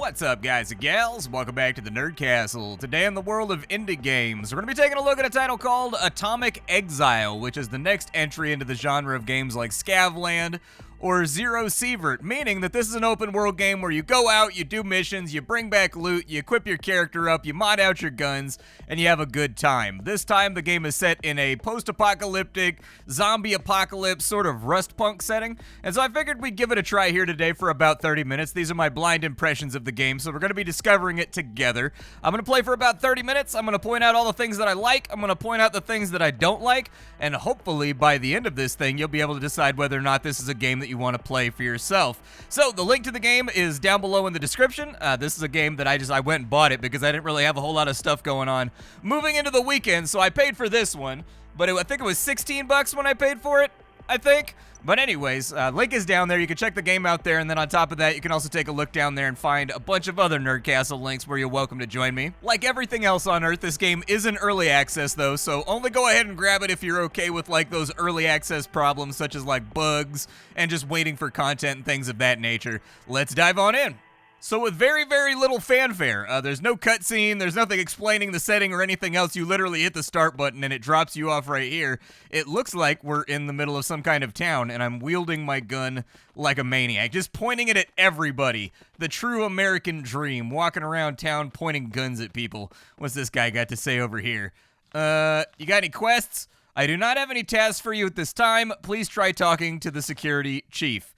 What's up, guys and gals? Welcome back to the Nerd Castle. Today in the world of indie games, we're going to be taking a look at a title called Atomic Exile, which is the next entry into the genre of games like Scavenging or Zero Sievert, meaning that this is an open world game where you go out, you do missions, you bring back loot, you equip your character up, you mod out your guns, and you have a good time. This time the game is set in a post-apocalyptic, zombie apocalypse sort of Rustpunk setting, and so I figured we'd give it a try here today for about 30 minutes. These are my blind impressions of the game, so we're going to be discovering it together. I'm going to play for about 30 minutes, I'm going to point out all the things that I like, I'm going to point out the things that I don't like, and hopefully by the end of this thing you'll be able to decide whether or not this is a game that you want to play for yourself. So the link to the game is down below in the description. This is a game that I went and bought it because I didn't really have a whole lot of stuff going on moving into the weekend, so I paid for this one, but I think it was 16 bucks when I paid for it, I think. But anyways, link is down there. You can check the game out there, and then on top of that, you can also take a look down there and find a bunch of other Nerd Castle links where you're welcome to join me. Like everything else on Earth, this game is in early access though, so only go ahead and grab it if you're okay with like those early access problems such as like bugs and just waiting for content and things of that nature. Let's dive on in. So with very, very little fanfare, there's no cutscene, there's nothing explaining the setting or anything else. You literally hit the start button and it drops you off right here. It looks like we're in the middle of some kind of town and I'm wielding my gun like a maniac, just pointing it at everybody. The true American dream, walking around town pointing guns at people. What's this guy got to say over here? You got any quests? I do not have any tasks for you at this time. Please try talking to the security chief.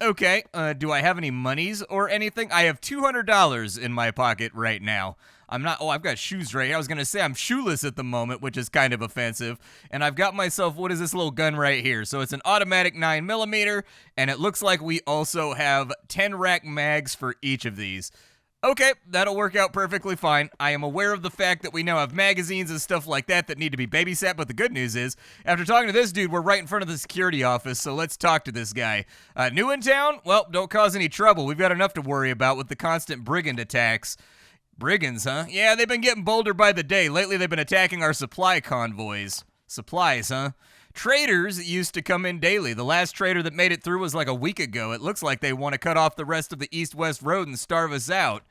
Okay, do I have any monies or anything? I have $200 in my pocket right now. I've got shoes right here. I was gonna say I'm shoeless at the moment, which is kind of offensive. And I've got myself, what is this little gun right here? So it's an automatic 9mm, and it looks like we also have 10 rack mags for each of these. Okay, that'll work out perfectly fine. I am aware of the fact that we now have magazines and stuff like that that need to be babysat, but the good news is, after talking to this dude, we're right in front of the security office, so let's talk to this guy. New in town? Well, don't cause any trouble. We've got enough to worry about with the constant brigand attacks. Brigands, huh? Yeah, they've been getting bolder by the day. Lately, they've been attacking our supply convoys. Supplies, huh? Traders used to come in daily. The last trader that made it through was like a week ago. It looks like they want to cut off the rest of the east-west road and starve us out.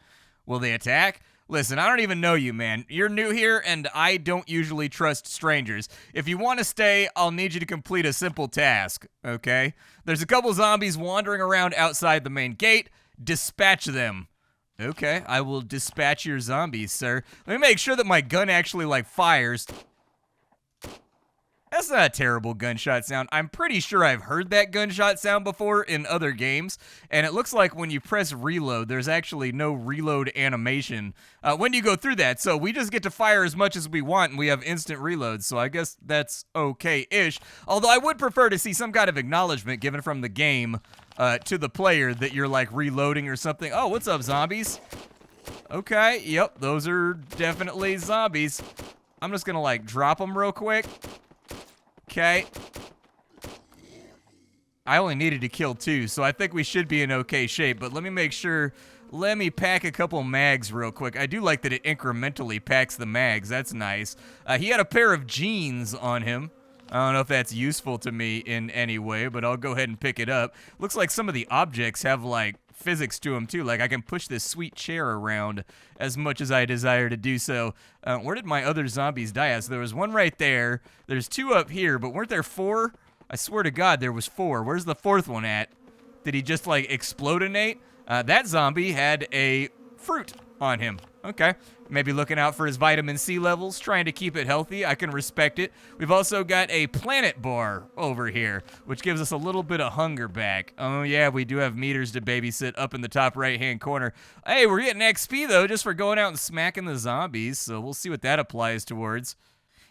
Will they attack? Listen, I don't even know you, man. You're new here, and I don't usually trust strangers. If you want to stay, I'll need you to complete a simple task, okay? There's a couple zombies wandering around outside the main gate. Dispatch them. Okay, I will dispatch your zombies, sir. Let me make sure that my gun actually, like, fires. That's not a terrible gunshot sound. I'm pretty sure I've heard that gunshot sound before in other games, and it looks like when you press reload, there's actually no reload animation when you go through that, so we just get to fire as much as we want, and we have instant reload, so I guess that's okay-ish, although I would prefer to see some kind of acknowledgement given from the game to the player that you're, like, reloading or something. Oh, what's up, zombies? Okay, yep, those are definitely zombies. I'm just gonna, like, drop them real quick. Okay. I only needed to kill 2, so I think we should be in okay shape, but let me make sure. Let me pack a couple mags real quick. I do like that it incrementally packs the mags. That's nice. He had a pair of jeans on him. I don't know if that's useful to me in any way, but I'll go ahead and pick it up. Looks like some of the objects have, like, physics to them too. Like I can push this sweet chair around as much as I desire to do so. Where did my other zombies die at? So there was one right there. There's 2 up here, but weren't there 4? I swear to God there was 4. Where's the 4th one at? Did he just like explodinate? That zombie had a fruit on him. Okay. Maybe looking out for his vitamin C levels, trying to keep it healthy. I can respect it. We've also got a planet bar over here, which gives us a little bit of hunger back. Oh, yeah, we do have meters to babysit up in the top right-hand corner. Hey, we're getting XP, though, just for going out and smacking the zombies, so we'll see what that applies towards.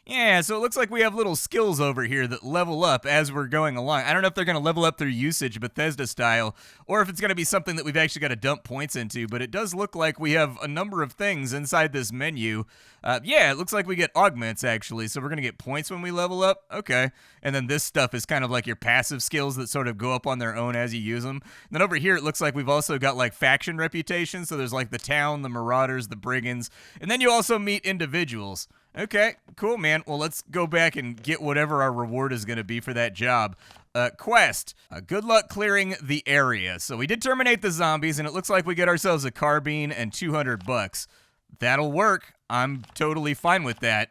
Yeah, so it looks like we have little skills over here that level up as we're going along. I don't know if they're going to level up through usage, Bethesda style, or if it's going to be something that we've actually got to dump points into, but it does look like we have a number of things inside this menu. Yeah, it looks like we get augments, actually, so we're going to get points when we level up. Okay, and then this stuff is kind of like your passive skills that sort of go up on their own as you use them. And then over here, it looks like we've also got, like, faction reputation, so there's, like, the town, the marauders, the brigands, and then you also meet individuals. Okay, cool, man. Well, let's go back and get whatever our reward is going to be for that job. Quest. Good luck clearing the area. So we did terminate the zombies, and it looks like we get ourselves a carbine and 200 bucks. That'll work. I'm totally fine with that.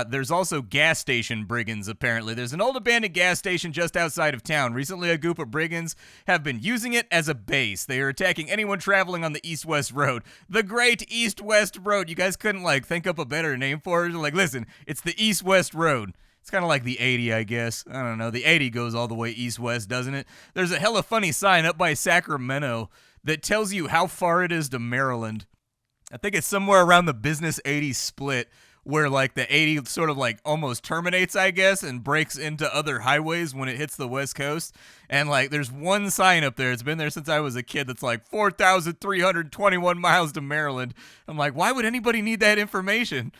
There's also gas station brigands, apparently. There's an old abandoned gas station just outside of town. Recently, a group of brigands have been using it as a base. They are attacking anyone traveling on the East-West Road. The Great East-West Road. You guys couldn't, think up a better name for it? Listen, it's the East-West Road. It's kind of like the 80, I guess. I don't know. The 80 goes all the way east-west, doesn't it? There's a hella funny sign up by Sacramento that tells you how far it is to Maryland. I think it's somewhere around the Business 80 split, where the 80 sort of almost terminates, I guess, and breaks into other highways when it hits the West Coast. And there's one sign up there. It's been there since I was a kid. That's 4,321 miles to Maryland. I'm like, why would anybody need that information?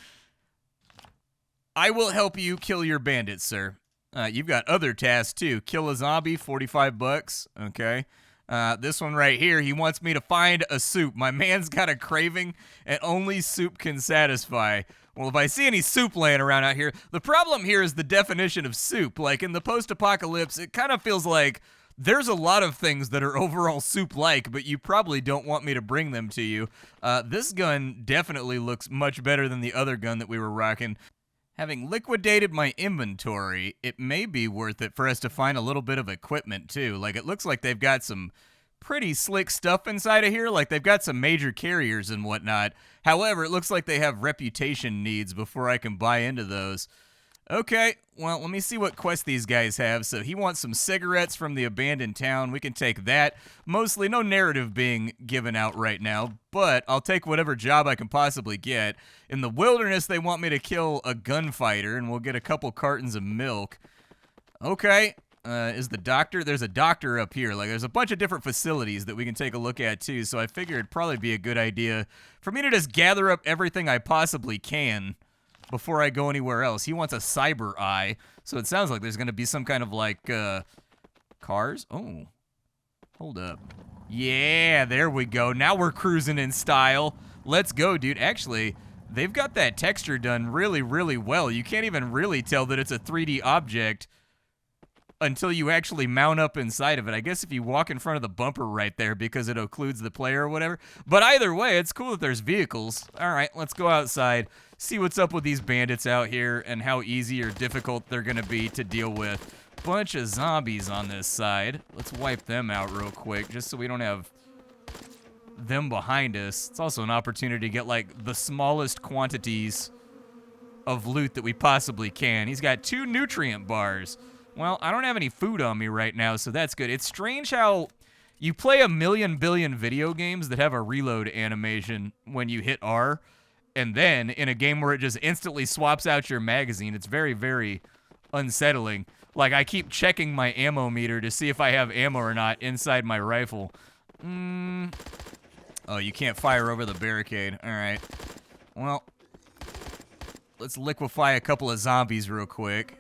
I will help you kill your bandits, sir. You've got other tasks too. Kill a zombie, 45 bucks. Okay. This one right here, he wants me to find a soup. My man's got a craving, and only soup can satisfy. Well, if I see any soup laying around out here, the problem here is the definition of soup. In the post-apocalypse, it kind of feels like there's a lot of things that are overall soup-like, but you probably don't want me to bring them to you. This gun definitely looks much better than the other gun that we were rocking. Having liquidated my inventory, it may be worth it for us to find a little bit of equipment, too. It looks like they've got some pretty slick stuff inside of here. They've got some major carriers and whatnot. However, it looks like they have reputation needs before I can buy into those. Okay, well, let me see what quest these guys have. So he wants some cigarettes from the abandoned town. We can take that. Mostly no narrative being given out right now, but I'll take whatever job I can possibly get. In the wilderness, they want me to kill a gunfighter, and we'll get a couple cartons of milk. Okay, is the doctor? There's a doctor up here. There's a bunch of different facilities that we can take a look at, too, so I figured it'd probably be a good idea for me to just gather up everything I possibly can before I go anywhere else. He wants a cyber eye, so it sounds like there's going to be some kind of cars. Oh, hold up. Yeah, there we go. Now we're cruising in style. Let's go, dude. Actually, they've got that texture done really, really well. You can't even really tell that it's a 3D object until you actually mount up inside of it. I guess if you walk in front of the bumper right there because it occludes the player or whatever. But either way, it's cool that there's vehicles. All right, let's go outside, see what's up with these bandits out here and how easy or difficult they're going to be to deal with. Bunch of zombies on this side. Let's wipe them out real quick just so we don't have them behind us. It's also an opportunity to get the smallest quantities of loot that we possibly can. He's got 2 nutrient bars. Well, I don't have any food on me right now, so that's good. It's strange how you play a million billion video games that have a reload animation when you hit R, and then in a game where it just instantly swaps out your magazine, it's very, very unsettling. I keep checking my ammo meter to see if I have ammo or not inside my rifle. Oh, you can't fire over the barricade. All right. Well, let's liquefy a couple of zombies real quick.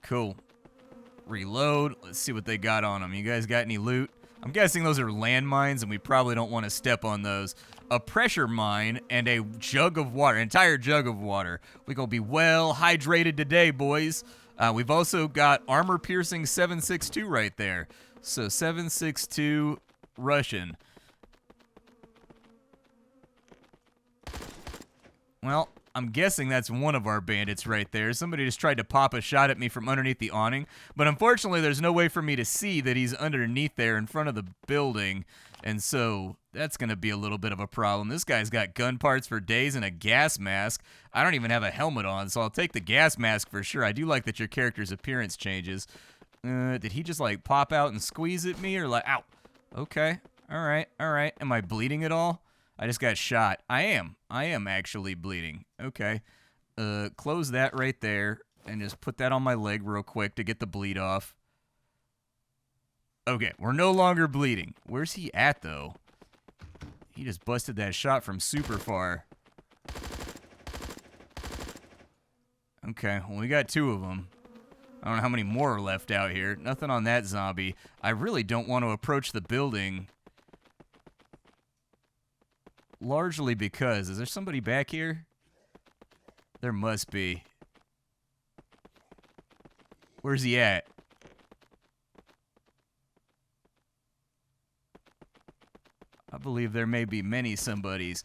Cool. Reload. Let's see what they got on them. You guys got any loot? I'm guessing those are landmines, and we probably don't want to step on those. A pressure mine and a jug of water, an entire jug of water. We're going to be well hydrated today, boys. We've also got armor-piercing 7.62 right there. So 7.62 Russian. Well, I'm guessing that's one of our bandits right there. Somebody just tried to pop a shot at me from underneath the awning, but unfortunately there's no way for me to see that he's underneath there in front of the building, and so that's going to be a little bit of a problem. This guy's got gun parts for days and a gas mask. I don't even have a helmet on, so I'll take the gas mask for sure. I do like that your character's appearance changes. Did he just pop out and squeeze at me, or ow? Okay, all right. Am I bleeding at all? I just got shot. I am actually bleeding. Okay. Close that right there and just put that on my leg real quick to get the bleed off. Okay, we're no longer bleeding. Where's he at, though? He just busted that shot from super far. Okay, well, we got 2 of them. I don't know how many more are left out here. Nothing on that zombie. I really don't want to approach the building largely because... Is there somebody back here? There must be. Where's he at? I believe there may be many somebodies.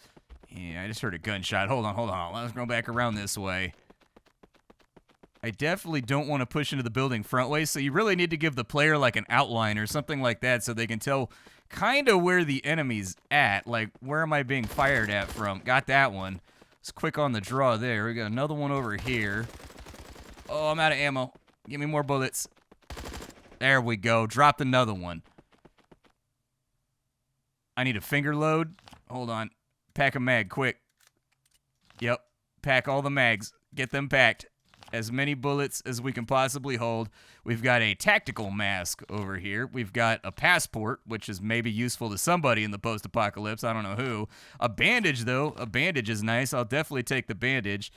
Yeah, I just heard a gunshot. Hold on. Let's go back around this way. I definitely don't want to push into the building front way, so you really need to give the player like an outline or something like that so they can tell kind of where the enemy's at. Like, where am I being fired at from? Got that one. It's quick on the draw there. We got another one over here. Oh, I'm out of ammo. Give me more bullets. There we go. Dropped another one. I need a finger load. Hold on. Pack a mag, quick. Yep. Pack all the mags. Get them packed. As many bullets as we can possibly hold. We've got a tactical mask over here. We've got a passport, which is maybe useful to somebody in the post-apocalypse. I don't know who. A bandage, though. A bandage is nice. I'll definitely take the bandage.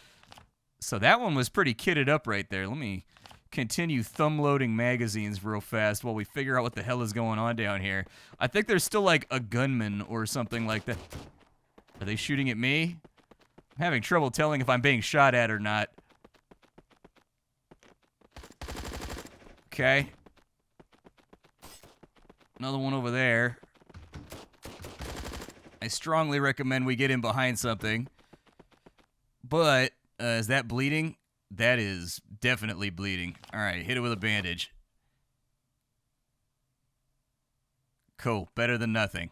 So that one was pretty kitted up right there. Let me continue thumb-loading magazines real fast while we figure out what the hell is going on down here. I think there's still, like, a gunman or something like that. Are they shooting at me? I'm having trouble telling if I'm being shot at or not. Okay. Another one over there. I strongly recommend we get in behind something. But, is that bleeding? That is definitely bleeding. Alright, hit it with a bandage. Cool. Better than nothing.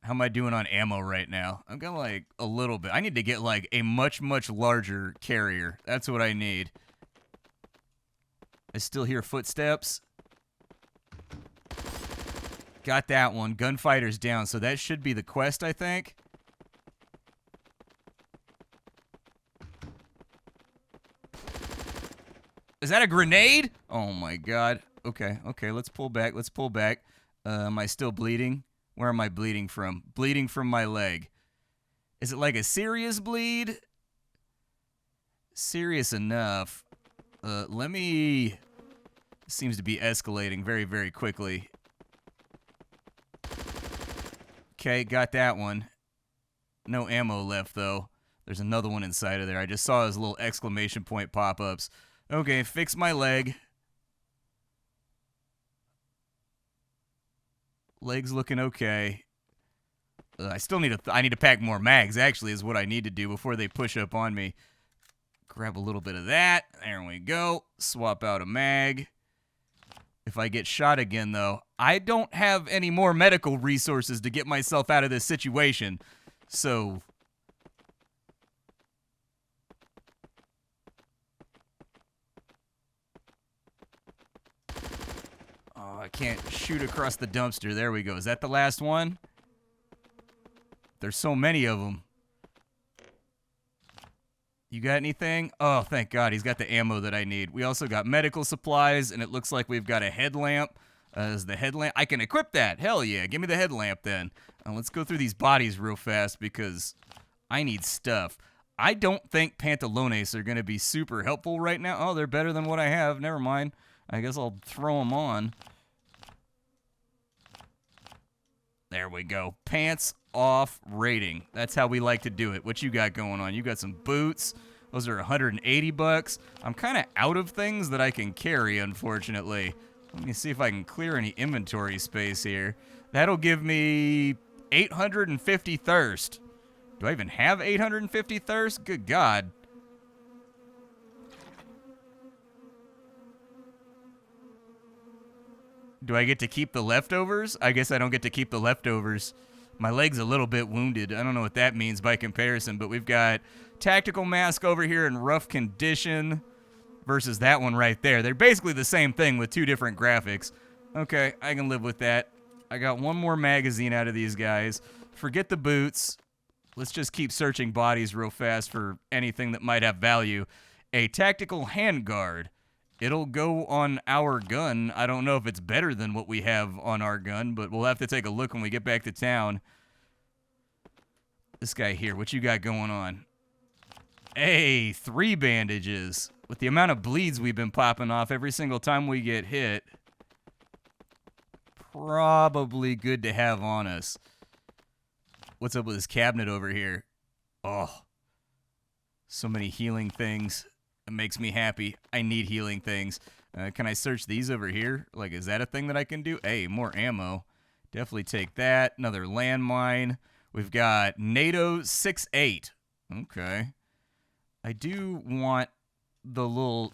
How am I doing on ammo right now? I've got like a little bit. I need to get like a much, much larger carrier. That's what I need. I still hear footsteps. Got that one. Gunfighter's down, so that should be the quest, I think. Is that a grenade? Oh my god. Okay, let's pull back. Am I still bleeding? Where am I bleeding from? Bleeding from my leg. Is it like a serious bleed? Serious enough. Let me... Seems to be escalating very, very quickly. Okay, got that one. No ammo left, though. There's another one inside of there. I just saw his little exclamation point pop-ups. Okay, fix my leg. Leg's looking okay. I still need I need to pack more mags, actually, is what I need to do before they push up on me. Grab a little bit of that. There we go. Swap out a mag. If I get shot again, though, I don't have any more medical resources to get myself out of this situation. So... Oh, I can't shoot across the dumpster. There we go. Is that the last one? There's so many of them. You got anything? Oh, thank God. He's got the ammo that I need. We also got medical supplies, and it looks like we've got a headlamp. Is the headlamp? I can equip that. Hell yeah. Give me the headlamp then. Let's go through these bodies real fast because I need stuff. I don't think pantalones are going to be super helpful right now. Oh, they're better than what I have. Never mind. I guess I'll throw them on. There we go. Pants off rating. That's how we like to do it. What you got going on? You got some boots. Those are 180 bucks. I'm kind of out of things that I can carry, unfortunately. Let me see if I can clear any inventory space here. That'll give me 850 thirst. Do I even have 850 thirst? Good God. Do I get to keep the leftovers? I guess I don't get to keep the leftovers. My leg's a little bit wounded. I don't know what that means by comparison, but we've got tactical mask over here in rough condition versus that one right there. They're basically the same thing with two different graphics. Okay, I can live with that. I got one more magazine out of these guys. Forget the boots. Let's just keep searching bodies real fast for anything that might have value. A tactical handguard. It'll go on our gun. I don't know if it's better than what we have on our gun, but we'll have to take a look when we get back to town. This guy here, what you got going on? Hey, 3 bandages. With the amount of bleeds we've been popping off every single time we get hit, probably good to have on us. What's up with this cabinet over here? Oh, so many healing things. It makes me happy. I need healing things. Can I search these over here? Like, is that a thing that I can do? Hey, more ammo. Definitely take that. Another landmine. We've got NATO 6.8. Okay. I do want the little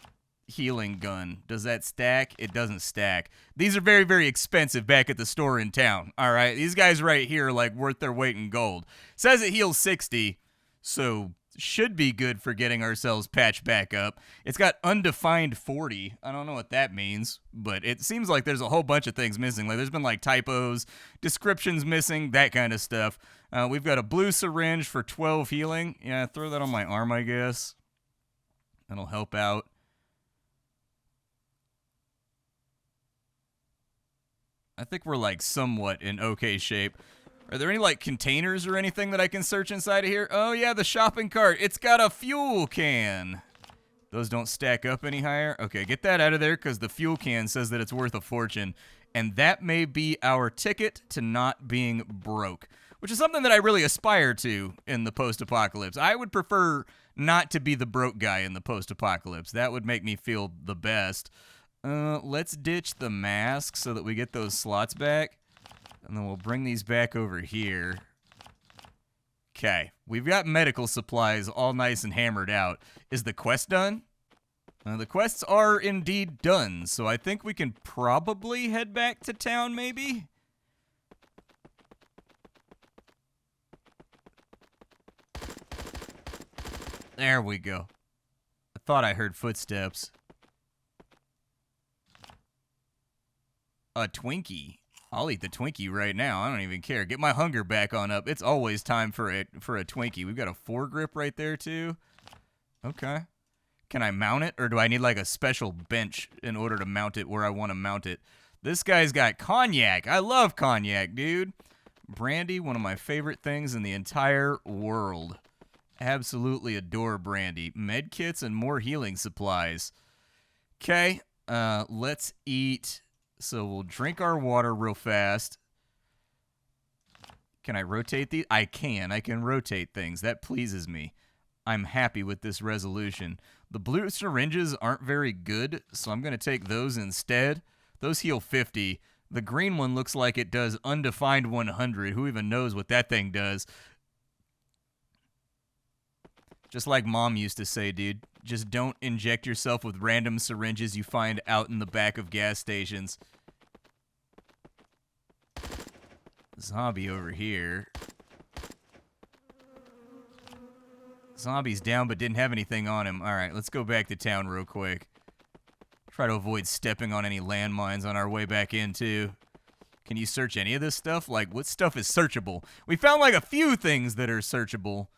healing gun. Does that stack? It doesn't stack. These are very, very expensive back at the store in town. All right. These guys right here are like worth their weight in gold. Says it heals 60. So should be good for getting ourselves patched back up. It's got undefined 40. I don't know what that means, but it seems like there's a whole bunch of things missing. Like there's been like typos, descriptions missing, that kind of stuff. We've got a blue syringe for 12 healing. Yeah, throw that on my arm, I guess. That'll help out. I think we're like somewhat in okay shape. Are there any, like, containers or anything that I can search inside of here? Oh, yeah, the shopping cart. It's got a fuel can. Those don't stack up any higher? Okay, get that out of there because the fuel can says that it's worth a fortune. And that may be our ticket to not being broke, which is something that I really aspire to in the post-apocalypse. I would prefer not to be the broke guy in the post-apocalypse. That would make me feel the best. Let's ditch the mask so that we get those slots back. And then we'll bring these back over here. Okay, we've got medical supplies all nice and hammered out. Is the quest done? The quests are indeed done, so I think we can probably head back to town, maybe? There we go. I thought I heard footsteps. A Twinkie. I'll eat the Twinkie right now. I don't even care. Get my hunger back on up. It's always time for a Twinkie. We've got a foregrip right there, too. Okay. Can I mount it, or do I need, like, a special bench in order to mount it where I want to mount it? This guy's got cognac. I love cognac, dude. Brandy, one of my favorite things in the entire world. Absolutely adore brandy. Med kits and more healing supplies. Okay. Let's eat... So we'll drink our water real fast. Can I rotate these? I can. I can rotate things. That pleases me. I'm happy with this resolution. The blue syringes aren't very good, so I'm going to take those instead. Those heal 50. The green one looks like it does undefined 100. Who even knows what that thing does? Just like Mom used to say, dude. Just don't inject yourself with random syringes you find out in the back of gas stations. Zombie over here. Zombie's down but didn't have anything on him. Alright, let's go back to town real quick. Try to avoid stepping on any landmines on our way back in, too. Can you search any of this stuff? Like, what stuff is searchable? We found, like, a few things that are searchable.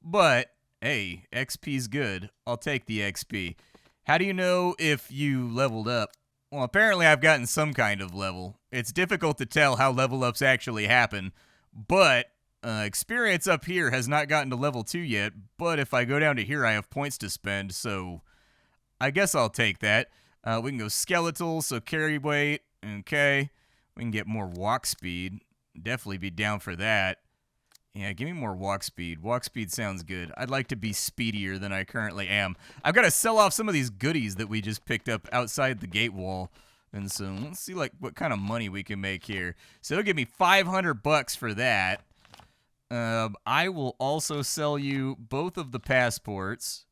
But... hey, XP's good. I'll take the XP. How do you know if you leveled up? Well, apparently I've gotten some kind of level. It's difficult to tell how level ups actually happen, but experience up here has not gotten to level 2 yet, but if I go down to here, I have points to spend, so I guess I'll take that. We can go skeletal, so carry weight. Okay. We can get more walk speed. Definitely be down for that. Yeah, give me more walk speed. Walk speed sounds good. I'd like to be speedier than I currently am. I've got to sell off some of these goodies that we just picked up outside the gate wall. And so let's see like what kind of money we can make here. So it'll give me $500 for that. I will also sell you both of the passports.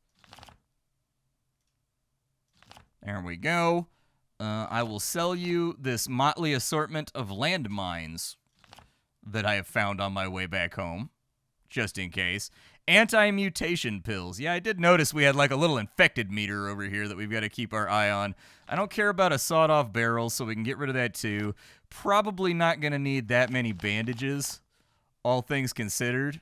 There we go. I will sell you this motley assortment of landmines that I have found on my way back home, just in case. Anti-mutation pills. Yeah, I did notice we had like a little infected meter over here that we've got to keep our eye on. I don't care about a sawed-off barrel, so we can get rid of that too. Probably not going to need that many bandages, all things considered.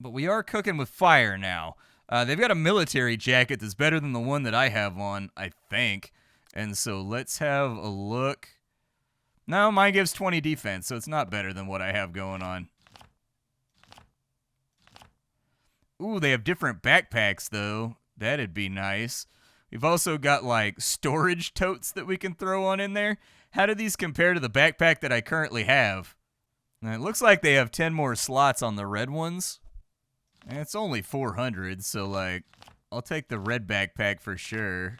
But we are cooking with fire now. They've got a military jacket that's better than the one that I have on, I think. And so let's have a look. No, mine gives 20 defense, so it's not better than what I have going on. Ooh, they have different backpacks, though. That'd be nice. We've also got, like, storage totes that we can throw on in there. How do these compare to the backpack that I currently have? And it looks like they have 10 more slots on the red ones. And it's only 400, so, like, I'll take the red backpack for sure.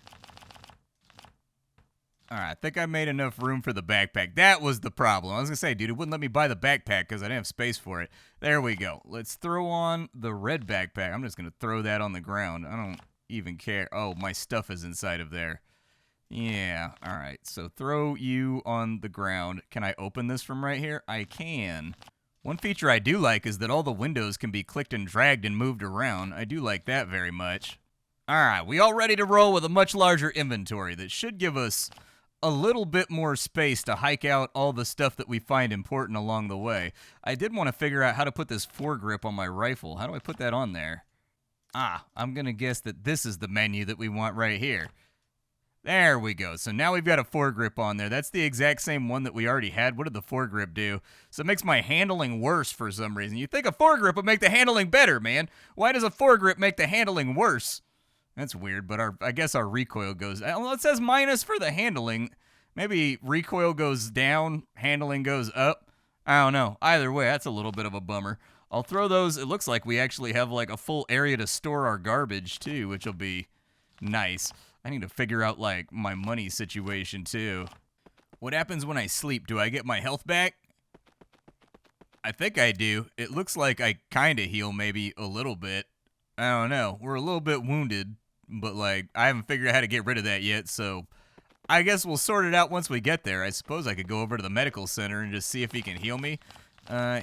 Alright, I think I made enough room for the backpack. That was the problem. I was gonna say, dude, it wouldn't let me buy the backpack because I didn't have space for it. There we go. Let's throw on the red backpack. I'm just gonna throw that on the ground. I don't even care. Oh, my stuff is inside of there. Yeah, alright. So throw you on the ground. Can I open this from right here? I can. One feature I do like is that all the windows can be clicked and dragged and moved around. I do like that very much. Alright, we all ready to roll with a much larger inventory that should give us a little bit more space to hike out all the stuff that we find important along the way. I did want to figure out how to put this foregrip on my rifle. How do I put that on there? Ah, I'm going to guess that this is the menu that we want right here. There we go. So now we've got a foregrip on there. That's the exact same one that we already had. What did the foregrip do? So it makes my handling worse for some reason. You'd think a foregrip would make the handling better, man. Why does a foregrip make the handling worse? That's weird, but I guess our recoil goes... Well, it says minus for the handling. Maybe recoil goes down, handling goes up. I don't know. Either way, that's a little bit of a bummer. I'll throw those... It looks like we actually have like a full area to store our garbage too, which will be nice. I need to figure out like my money situation too. What happens when I sleep? Do I get my health back? I think I do. It looks like I kind of heal maybe a little bit. I don't know. We're a little bit wounded. But, like, I haven't figured out how to get rid of that yet, so I guess we'll sort it out once we get there. I suppose I could go over to the medical center and just see if he can heal me.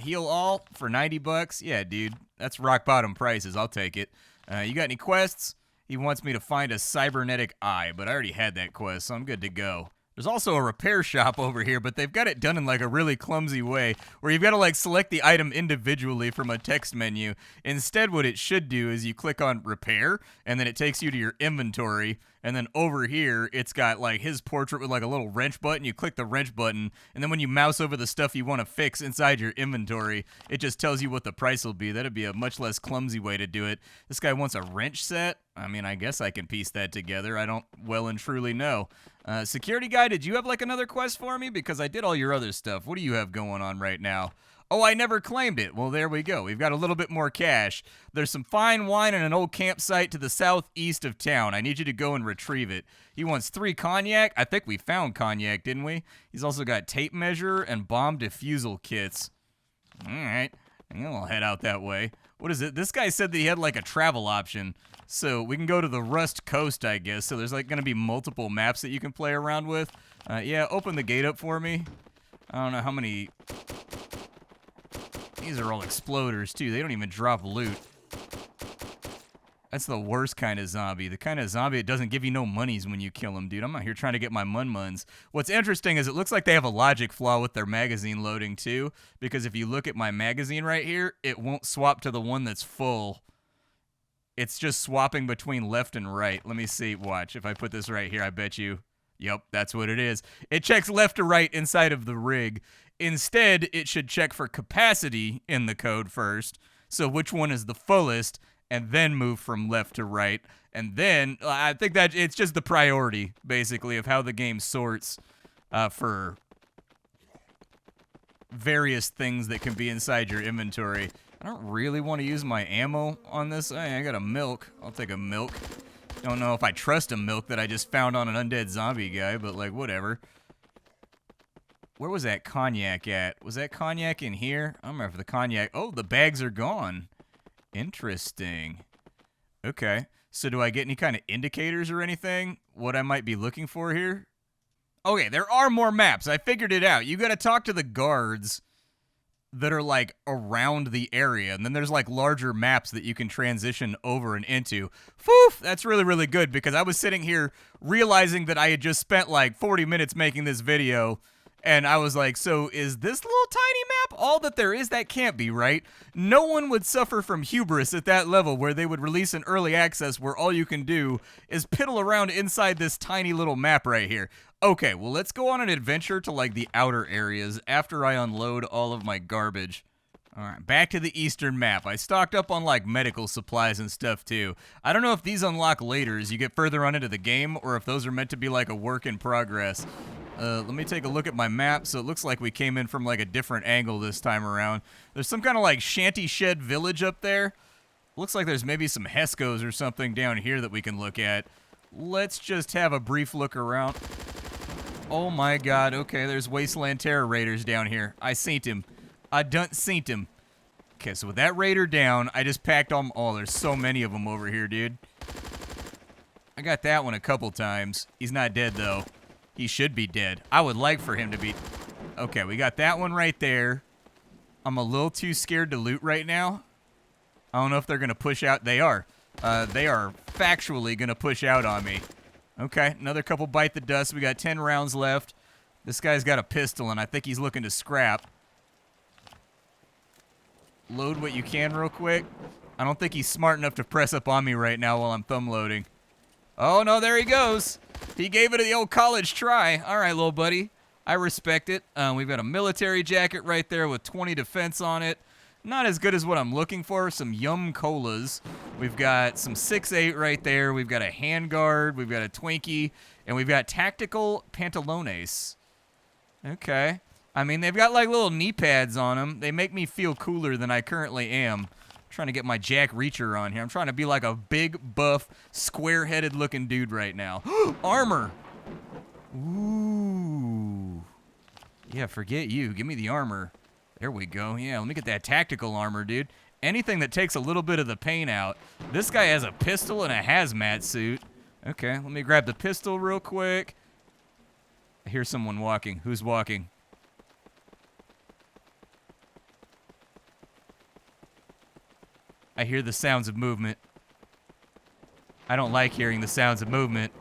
Heal all for 90 bucks? Yeah, dude. That's rock bottom prices. I'll take it. You got any quests? He wants me to find a cybernetic eye, but I already had that quest, so I'm good to go. There's also a repair shop over here, but they've got it done in like a really clumsy way where you've got to like select the item individually from a text menu. Instead, what it should do is you click on repair and then it takes you to your inventory. And then over here, it's got like his portrait with like a little wrench button. You click the wrench button, and then when you mouse over the stuff you want to fix inside your inventory, it just tells you what the price will be. That'd be a much less clumsy way to do it. This guy wants a wrench set. I mean, I guess I can piece that together. I don't well and truly know. Security guy, did you have like another quest for me? Because I did all your other stuff. What do you have going on right now? Oh, I never claimed it. Well, there we go. We've got a little bit more cash. There's some fine wine and an old campsite to the southeast of town. I need you to go and retrieve it. He wants 3 cognac. I think we found cognac, didn't we? He's also got tape measure and bomb defusal kits. All right. I'll head out that way. What is it? This guy said that he had like a travel option. So we can go to the Rust Coast, I guess. So there's like going to be multiple maps that you can play around with. Yeah, open the gate up for me. I don't know how many... These are all exploders, too. They don't even drop loot. That's the worst kind of zombie. The kind of zombie that doesn't give you no monies when you kill him, dude. I'm out here trying to get my mun-muns. What's interesting is it looks like they have a logic flaw with their magazine loading, too. Because if you look at my magazine right here, it won't swap to the one that's full. It's just swapping between left and right. Let me see. Watch. If I put this right here, I bet you... Yep, that's what it is. It checks left to right inside of the rig. Instead, it should check for capacity in the code first. So which one is the fullest, and then move from left to right. And then, I think that it's just the priority, basically, of how the game sorts for various things that can be inside your inventory. I don't really want to use my ammo on this. Hey, I got a milk. I'll take a milk. Don't know if I trust a milk that I just found on an undead zombie guy, but, like, whatever. Where was that cognac at? Was that cognac in here? I don't remember if the cognac... Oh, the bags are gone. Interesting. Okay. So do I get any kind of indicators or anything? What I might be looking for here? Okay, there are more maps. I figured it out. You gotta talk to the guards that are, like, around the area. And then there's, like, larger maps that you can transition over and into. Poof! That's really, really good, because I was sitting here realizing that I had just spent, like, 40 minutes making this video, and I was like, so is this little tiny map all that there is? That can't be, right? No one would suffer from hubris at that level where they would release an early access where all you can do is piddle around inside this tiny little map right here. Okay, well, let's go on an adventure to, like, the outer areas after I unload all of my garbage. All right, back to the eastern map. I stocked up on, like, medical supplies and stuff, too. I don't know if these unlock later as you get further on into the game or if those are meant to be, like, a work in progress. Let me take a look at my map. So it looks like we came in from like a different angle this time around. There's some kind of like shanty shed village up there. Looks like there's maybe some Heskos or something down here that we can look at. Let's just have a brief look around. Oh my god, okay, there's Wasteland Terror Raiders down here. I seen him. I done seen him. Okay, so with that raider down, I just packed on. Oh, there's so many of them over here, dude. I got that one a couple times. He's not dead, though. He should be dead. I would like for him to be. Okay, we got that one right there. I'm a little too scared to loot right now. I don't know if they're going to push out. They are. They are factually going to push out on me. Okay, another couple bite the dust. We got 10 rounds left. This guy's got a pistol, and I think he's looking to scrap. Load what you can real quick. I don't think he's smart enough to press up on me right now while I'm thumb loading. Oh, no, there he goes. He gave it the old college try. All right, little buddy. I respect it. We've got a military jacket right there with 20 defense on it. Not as good as what I'm looking for. Some Yum Colas. We've got some 6.8 right there. We've got a handguard. We've got a Twinkie. And we've got tactical pantalones. Okay. I mean, they've got like little knee pads on them. They make me feel cooler than I currently am. I'm trying to get my Jack Reacher on here. I'm trying to be like a big, buff, square-headed looking dude right now. Armor. Ooh. Yeah, forget you. Give me the armor. There we go. Yeah, let me get that tactical armor, dude. Anything that takes a little bit of the pain out. This guy has a pistol and a hazmat suit. Okay, let me grab the pistol real quick. I hear someone walking. Who's walking? I hear the sounds of movement. I don't like hearing the sounds of movement.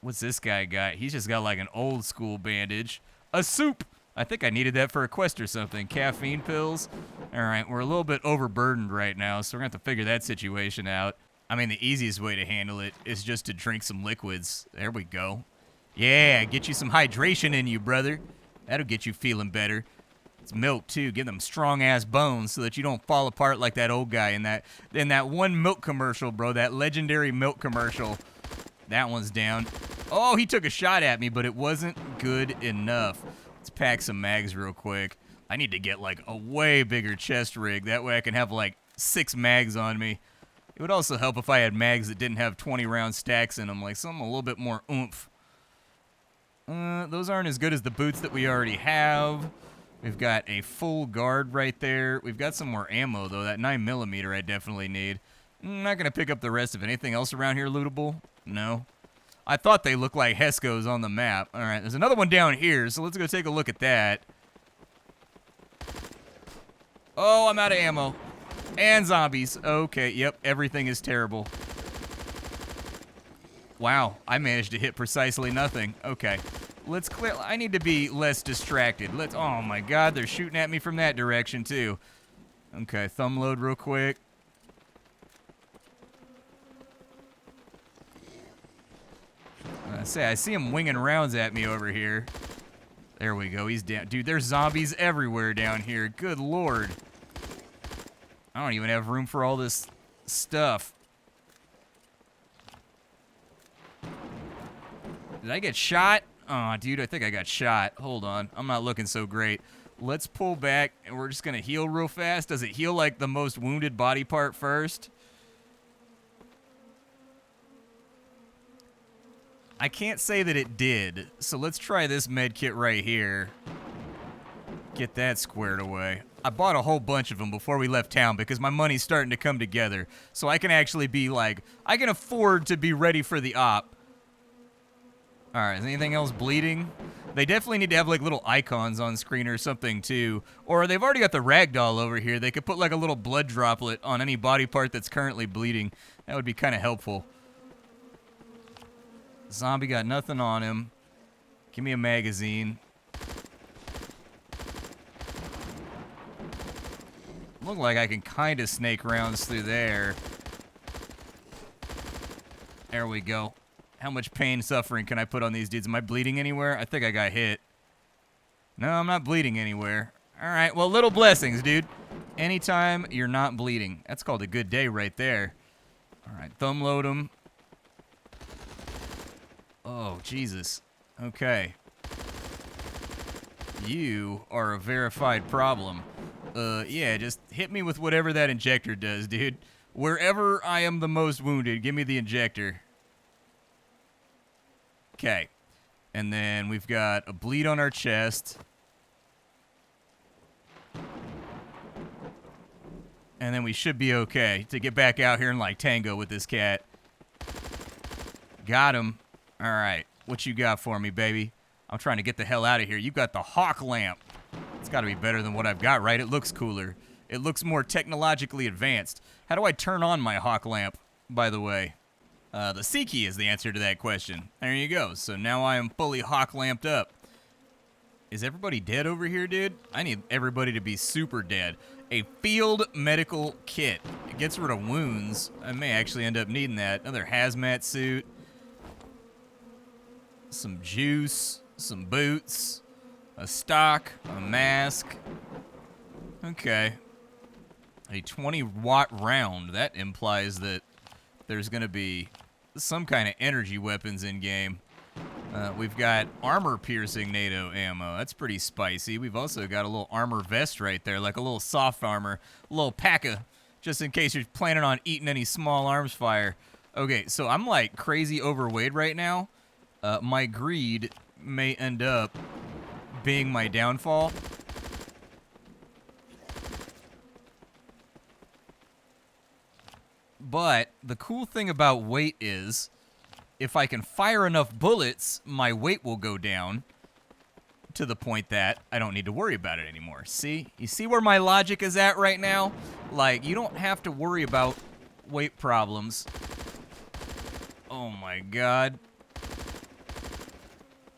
What's this guy got? He's just got like an old school bandage. A soup! I think I needed that for a quest or something. Caffeine pills. Alright, we're a little bit overburdened right now, so we're going to have to figure that situation out. I mean, the easiest way to handle it is just to drink some liquids. There we go. Yeah, get you some hydration in you, brother. That'll get you feeling better. It's milk, too. Get them strong-ass bones so that you don't fall apart like that old guy in that one milk commercial, bro. That legendary milk commercial. That one's down. Oh, he took a shot at me, but it wasn't good enough. Let's pack some mags real quick. I need to get, like, a way bigger chest rig. That way I can have, like, 6 mags on me. It would also help if I had mags that didn't have 20-round stacks in them, like something a little bit more oomph. Those aren't as good as the boots that we already have. We've got a full guard right there. We've got some more ammo, though. That 9mm I definitely need. I'm not going to pick up the rest of anything else around here lootable. No. I thought they looked like Heskos on the map. All right, there's another one down here, so let's go take a look at that. Oh, I'm out of ammo. And zombies. Okay, yep, everything is terrible. Wow, I managed to hit precisely nothing. Okay, let's clear. I need to be less distracted. Let's. Oh my god, they're shooting at me from that direction, too. Okay, thumb load real quick. I see him winging rounds at me over here. There we go, he's down. Dude, there's zombies everywhere down here. Good lord. I don't even have room for all this stuff. Did I get shot? Oh, dude, I think I got shot. Hold on, I'm not looking so great. Let's pull back, and we're just gonna heal real fast. Does it heal like the most wounded body part first? I can't say that it did, so let's try this med kit right here. Get that squared away. I bought a whole bunch of them before we left town because my money's starting to come together. So I can actually be like, I can afford to be ready for the op. Alright, is anything else bleeding? They definitely need to have like little icons on screen or something too. Or they've already got the ragdoll over here. They could put like a little blood droplet on any body part that's currently bleeding. That would be kind of helpful. Zombie got nothing on him. Give me a magazine. Look like I can kind of snake rounds through there. There we go. How much pain, suffering can I put on these dudes? Am I bleeding anywhere? I think I got hit. No, I'm not bleeding anywhere. All right, well, little blessings, dude. Anytime you're not bleeding. That's called a good day right there. All right, thumb load them. Oh, Jesus. Okay. You are a verified problem. Yeah, just hit me with whatever that injector does, dude. Wherever I am the most wounded, give me the injector. Okay. And then we've got a bleed on our chest. And then we should be okay to get back out here and, like, tango with this cat. Got him. All right. What you got for me, baby? I'm trying to get the hell out of here. You got the hawk lamp. It's got to be better than what I've got, right? It looks cooler. It looks more technologically advanced. How do I turn on my hawk lamp, by the way? The C key is the answer to that question. There you go. So now I am fully hawk lamped up. Is everybody dead over here, dude? I need everybody to be super dead. A field medical kit. It gets rid of wounds. I may actually end up needing that. Another hazmat suit. Some juice. Some boots. A stock. A mask. Okay. A 20-watt round. That implies that there's going to be some kind of energy weapons in game. We've got armor-piercing NATO ammo. That's pretty spicy. We've also got a little armor vest right there, like a little soft armor, a little pack-a, just in case you're planning on eating any small arms fire. Okay, so I'm like crazy overweight right now. My greed may end up being my downfall. But the cool thing about weight is, if I can fire enough bullets, my weight will go down to the point that I don't need to worry about it anymore. See? You see where my logic is at right now? Like, you don't have to worry about weight problems. Oh my god.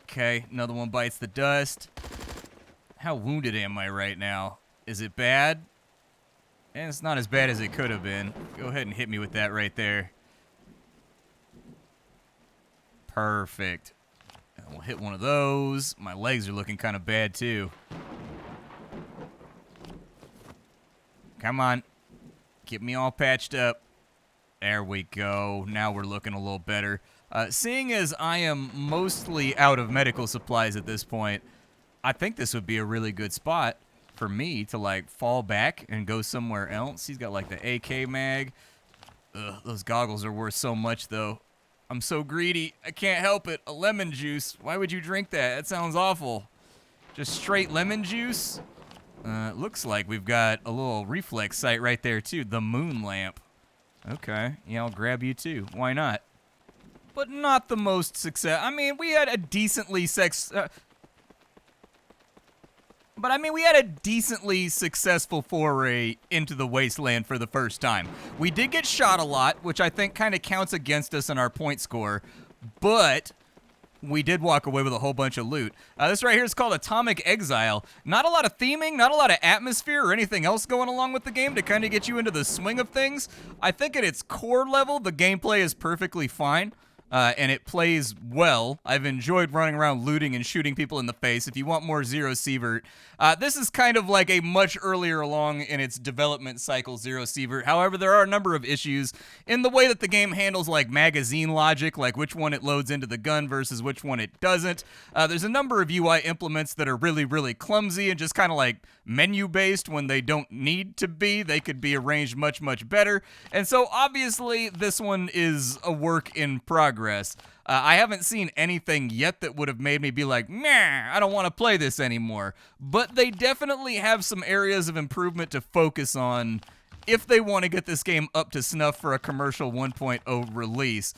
Okay, another one bites the dust. How wounded am I right now? Is it bad? And it's not as bad as it could have been. Go ahead and hit me with that right there. Perfect. And we'll hit one of those. My legs are looking kind of bad, too. Come on. Get me all patched up. There we go. Now we're looking a little better. Seeing as I am mostly out of medical supplies at this point, I think this would be a really good spot for me to, like, fall back and go somewhere else. He's got, like, the AK mag. Ugh, those goggles are worth so much, though. I'm so greedy. I can't help it. A lemon juice. Why would you drink that? That sounds awful. Just straight lemon juice? Looks like we've got a little reflex sight right there, too. The moon lamp. Okay. Yeah, I'll grab you, too. Why not? But not the most success. I mean, we had a decently we had a decently successful foray into the Wasteland for the first time. We did get shot a lot, which I think kind of counts against us in our point score, but we did walk away with a whole bunch of loot. This right here is called Atomic Exile. Not a lot of theming, not a lot of atmosphere or anything else going along with the game to kind of get you into the swing of things. I think at its core level, the gameplay is perfectly fine. And it plays well. I've enjoyed running around looting and shooting people in the face. If you want more Zero Sievert, this is kind of like a much earlier along in its development cycle Zero Sievert. However, there are a number of issues in the way that the game handles like magazine logic, like which one it loads into the gun versus which one it doesn't. There's a number of UI implements that are really, really clumsy and just kind of like menu-based when they don't need to be. They could be arranged much, much better. And so obviously this one is a work in progress. I haven't seen anything yet that would have made me be like, nah, I don't want to play this anymore. But they definitely have some areas of improvement to focus on if they want to get this game up to snuff for a commercial 1.0 release,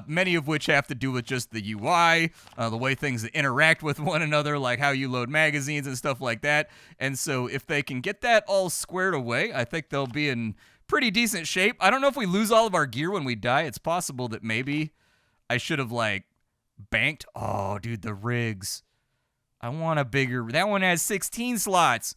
many of which have to do with just the UI, the way things interact with one another, like how you load magazines and stuff like that. And so if they can get that all squared away, I think they'll be in pretty decent shape. I don't know if we lose all of our gear when we die. It's possible that maybe I should have, like, banked. Oh, dude, the rigs. I want a bigger. That one has 16 slots.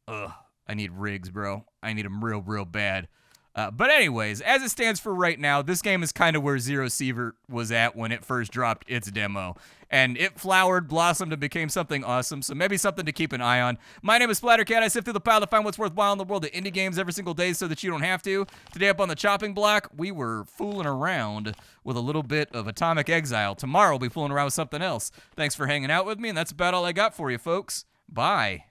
Ugh, I need rigs, bro. I need them real, real bad. But anyways, as it stands for right now, this game is kind of where Zero Seaver was at when it first dropped its demo. And it flowered, blossomed, and became something awesome, so maybe something to keep an eye on. My name is Splattercat. I sift through the pile to find what's worthwhile in the world of indie games every single day so that you don't have to. Today up on the chopping block, we were fooling around with a little bit of Atomic Exile. Tomorrow we'll be fooling around with something else. Thanks for hanging out with me, and that's about all I got for you, folks. Bye.